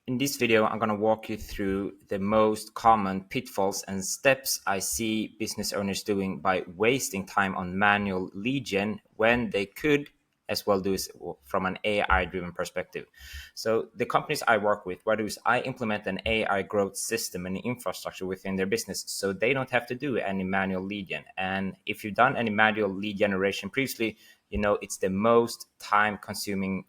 In this video, I'm going to walk you through the most common pitfalls and steps I see business owners doing by wasting time on manual lead gen when they could as well do it from an AI-driven perspective. So the companies I work with, what I do is I implement an AI growth system and infrastructure within their business so they don't have to do any manual lead gen. And if you've done any manual lead generation previously, you know it's the most time-consuming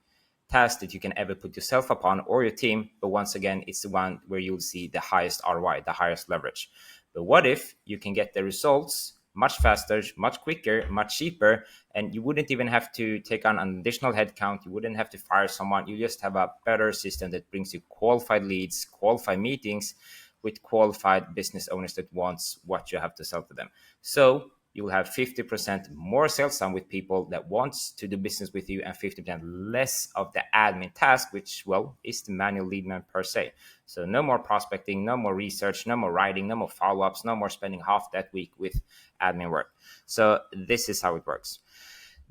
task that you can ever put yourself upon or your team. But once again, it's the one where you'll see the highest ROI, the highest leverage. But what if you can get the results much faster, much quicker, much cheaper, and you wouldn't even have to take on an additional headcount. You wouldn't have to fire someone. You just have a better system that brings you qualified leads, qualified meetings with qualified business owners that wants what you have to sell to them. So you will have 50% more sales time with people that wants to do business with you and 50% less of the admin task, which, well, is the manual lead man per se. So no more prospecting, no more research, no more writing, no more follow-ups, no more spending half that week with admin work. So this is how it works.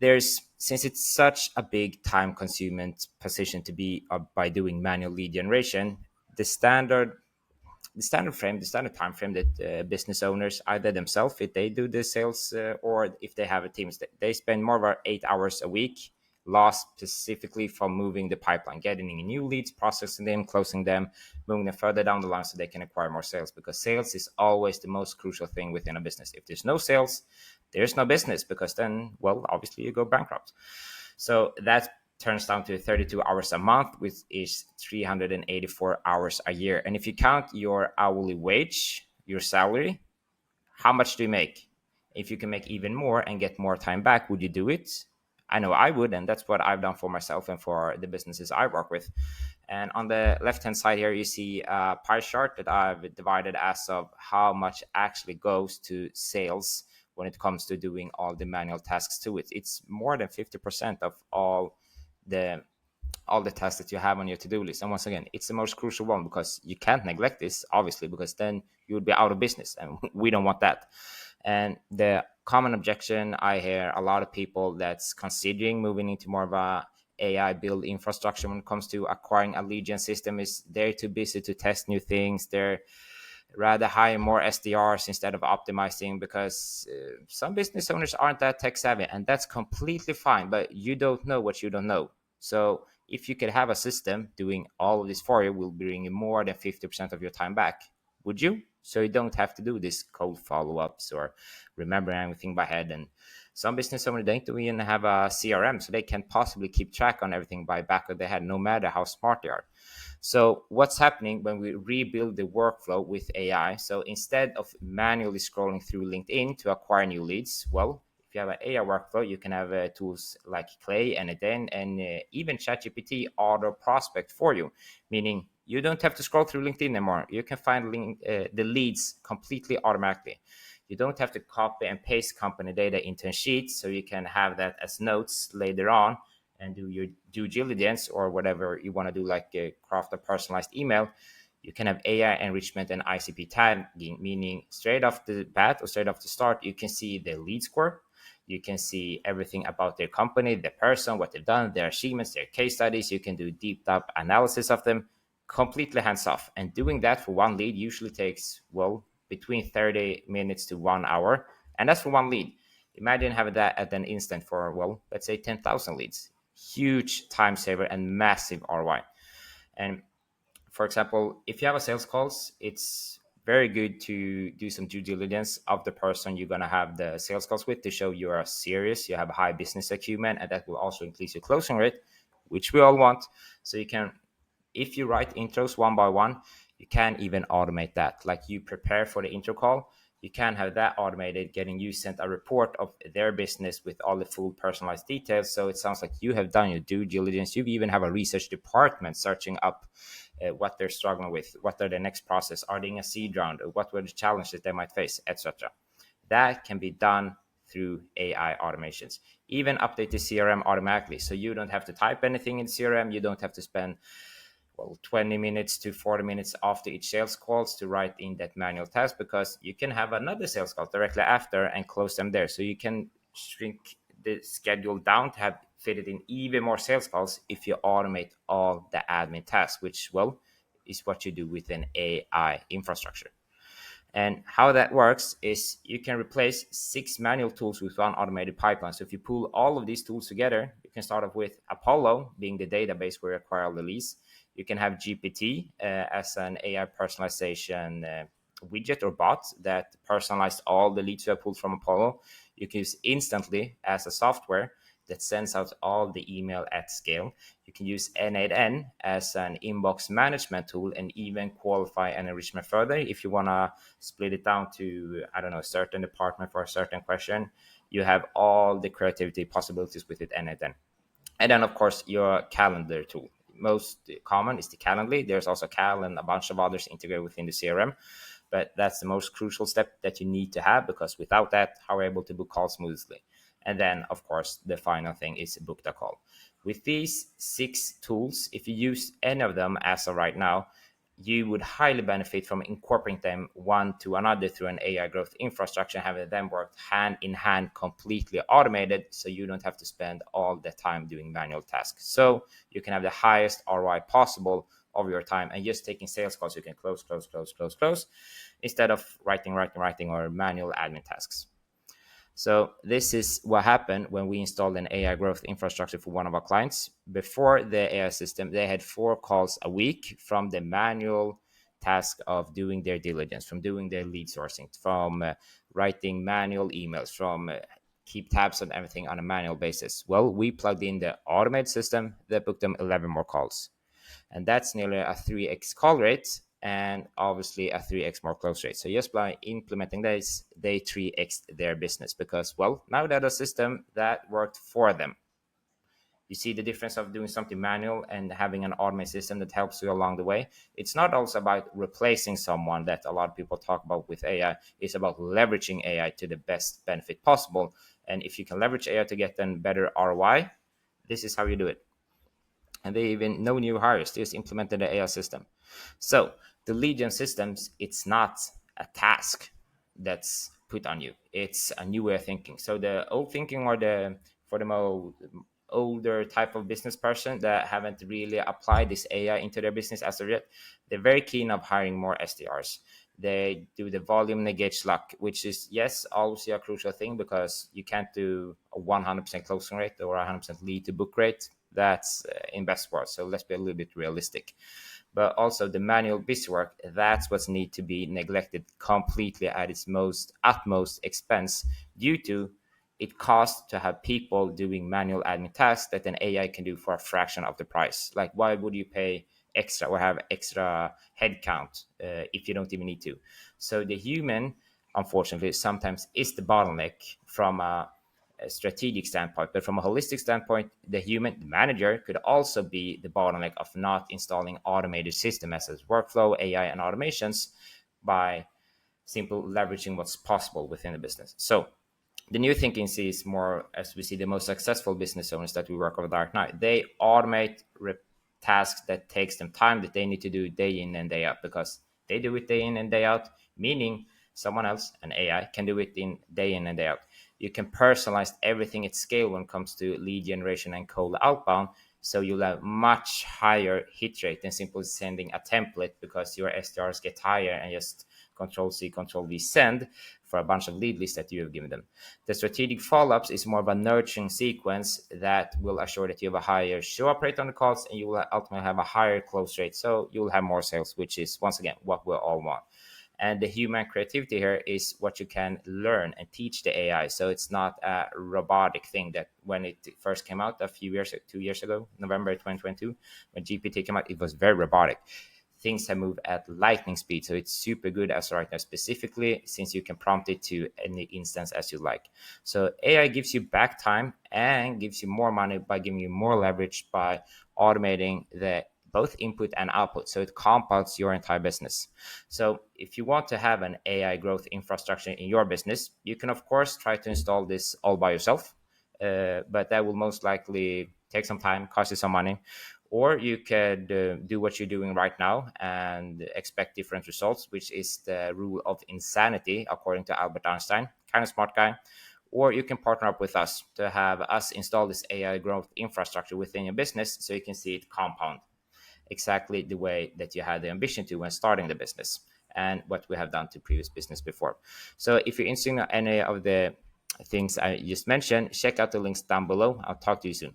Since it's such a big time consuming position to be by doing manual lead generation, the standard time frame that business owners, either themselves, if they do the sales or if they have a team, they spend more than 8 hours a week lost specifically from moving the pipeline, getting in new leads, processing them, closing them, moving them further down the line so they can acquire more sales, because sales is always the most crucial thing within a business. If there's no sales, there's no business, because then, well, obviously you go bankrupt. So that turns down to 32 hours a month, which is 384 hours a year. And if you count your hourly wage, your salary, how much do you make? If you can make even more and get more time back, would you do it? I know I would, and that's what I've done for myself and for the businesses I work with. And on the left-hand side here, you see a pie chart that I've divided as of how much actually goes to sales when it comes to doing all the manual tasks to it. It's more than 50% of the tasks that you have on your to-do list. And once again, it's the most crucial one, because you can't neglect this, obviously, because then you would be out of business, and we don't want that. And the common objection I hear a lot of people that's considering moving into more of a AI build infrastructure when it comes to acquiring a lead gen system is they're too busy to test new things. They're rather hire more SDRs instead of optimizing, because some business owners aren't that tech savvy, and that's completely fine. But you don't know what you don't know. So if you could have a system doing all of this for you, will bring you more than 50% of your time back. Would you? So you don't have to do this cold follow-ups or remember everything by head. And some business owners don't even have a CRM, so they can't possibly keep track on everything by back of their head, no matter how smart they are. So what's happening when we rebuild the workflow with AI? So instead of manually scrolling through LinkedIn to acquire new leads, well, if you have an AI workflow, you can have tools like Clay and Eden and even ChatGPT auto prospect for you, meaning you don't have to scroll through LinkedIn anymore. You can find the leads completely automatically. You don't have to copy and paste company data into a sheet, so you can have that as notes later on and do your due diligence or whatever you want to do, like craft a personalized email. You can have AI enrichment and ICP tagging, meaning straight off the bat or straight off the start, you can see the lead score. You can see everything about their company, the person, what they've done, their achievements, their case studies. You can do deep dive analysis of them, completely hands off. And doing that for one lead usually takes, well, between 30 minutes to 1 hour. And that's for one lead. Imagine having that at an instant for, well, let's say 10,000 leads. Huge time saver and massive ROI. And for example, if you have a sales calls, it's very good to do some due diligence of the person you're going to have the sales calls with to show you are serious, you have a high business acumen, and that will also increase your closing rate, which we all want. So you can, if you write intros one by one, you can even automate that. Like you prepare for the intro call, you can have that automated, getting you sent a report of their business with all the full personalized details. So it sounds like you have done your due diligence. You even have a research department searching up what they're struggling with, what are the next process, are they in a seed round, what were the challenges they might face, etc. That can be done through AI automations. Even update the CRM automatically, so you don't have to type anything in CRM. You don't have to spend 20 minutes to 40 minutes after each sales calls to write in that manual task, because you can have another sales call directly after and close them there. So you can shrink the schedule down to have fit it in even more sales calls if you automate all the admin tasks, which, well, is what you do with an AI infrastructure. And how that works is you can replace 6 manual tools with one automated pipeline. So if you pull all of these tools together, you can start off with Apollo being the database where you acquire all the leads. You can have GPT as an AI personalization widget or bot that personalized all the leads you have pulled from Apollo. You can use Instantly as a software that sends out all the email at scale. You can use N8N as an inbox management tool and even qualify and enrichment further. If you want to split it down to, I don't know, a certain department for a certain question, you have all the creativity possibilities with it N8N. And then, of course, your calendar tool. Most common is the Calendly. There's also Cal and a bunch of others integrated within the CRM. But that's the most crucial step that you need to have, because without that, how are you able to book calls smoothly? And then, of course, the final thing is book the call. With these 6 tools, if you use any of them as of right now, you would highly benefit from incorporating them one to another through an AI growth infrastructure, having them work hand in hand, completely automated, so you don't have to spend all the time doing manual tasks. So you can have the highest ROI possible of your time and just taking sales calls. You can close instead of writing, or manual admin tasks. So this is what happened when we installed an AI growth infrastructure for one of our clients. Before the AI system, they had 4 calls a week from the manual task of doing their diligence, from doing their lead sourcing, from writing manual emails, from keep tabs on everything on a manual basis. Well, we plugged in the automated system that booked them 11 more calls. And that's nearly a 3x call rate and obviously a 3x more close rate. So just by implementing this, they 3x their business because, well, now they had a system that worked for them. You see the difference of doing something manual and having an automated system that helps you along the way. It's not also about replacing someone that a lot of people talk about with AI. It's about leveraging AI to the best benefit possible. And if you can leverage AI to get them better ROI, this is how you do it. And they even no new hires, they just implemented the AI system. So the lead gen systems, it's not a task that's put on you. It's a new way of thinking. So the old thinking, or the for the more older type of business person that haven't really applied this AI into their business as of yet, they're very keen of hiring more SDRs. They do the volume negate luck, which is, yes, obviously a crucial thing because you can't do a 100% closing rate or 100% lead to book rate. That's in best world. So let's be a little bit realistic. But also the manual busy work, that's what's need to be neglected completely at its most utmost expense, due to it costs to have people doing manual admin tasks that an AI can do for a fraction of the price. Like, why would you pay extra or have extra headcount if you don't even need to? So the human, unfortunately, sometimes is the bottleneck from a strategic standpoint, but from a holistic standpoint, the human the manager could also be the bottleneck of not installing automated systems as workflow, AI, and automations by simply leveraging what's possible within the business. So the new thinking is more, as we see the most successful business owners that we work with right now, they automate tasks that takes them time that they need to do day in and day out, because they do it day in and day out, meaning someone else, an AI, can do it in and day out. You can personalize everything at scale when it comes to lead generation and cold outbound, so you'll have much higher hit rate than simply sending a template, because your SDRs get higher and just Control C, Control V, send for a bunch of lead lists that you have given them. The strategic follow-ups is more of a nurturing sequence that will assure that you have a higher show up rate on the calls, and you will ultimately have a higher close rate. So you will have more sales, which is, once again, what we all want. And the human creativity here is what you can learn and teach the AI. So it's not a robotic thing that when it first came out a few years, 2 years ago, November 2022, when GPT came out, it was very robotic. Things have moved at lightning speed. So it's super good as right now, specifically since you can prompt it to any instance as you like. So AI gives you back time and gives you more money by giving you more leverage by automating the both input and output. So it compounds your entire business. So if you want to have an AI growth infrastructure in your business, you can, of course, try to install this all by yourself. But that will most likely take some time, cost you some money. Or you could do what you're doing right now and expect different results, which is the rule of insanity, according to Albert Einstein, kind of smart guy. Or you can partner up with us to have us install this AI growth infrastructure within your business so you can see it compound. exactly the way that you had the ambition to when starting the business, and what we have done to previous business before. So if you're interested in any of the things I just mentioned, check out the links down below. I'll talk to you soon.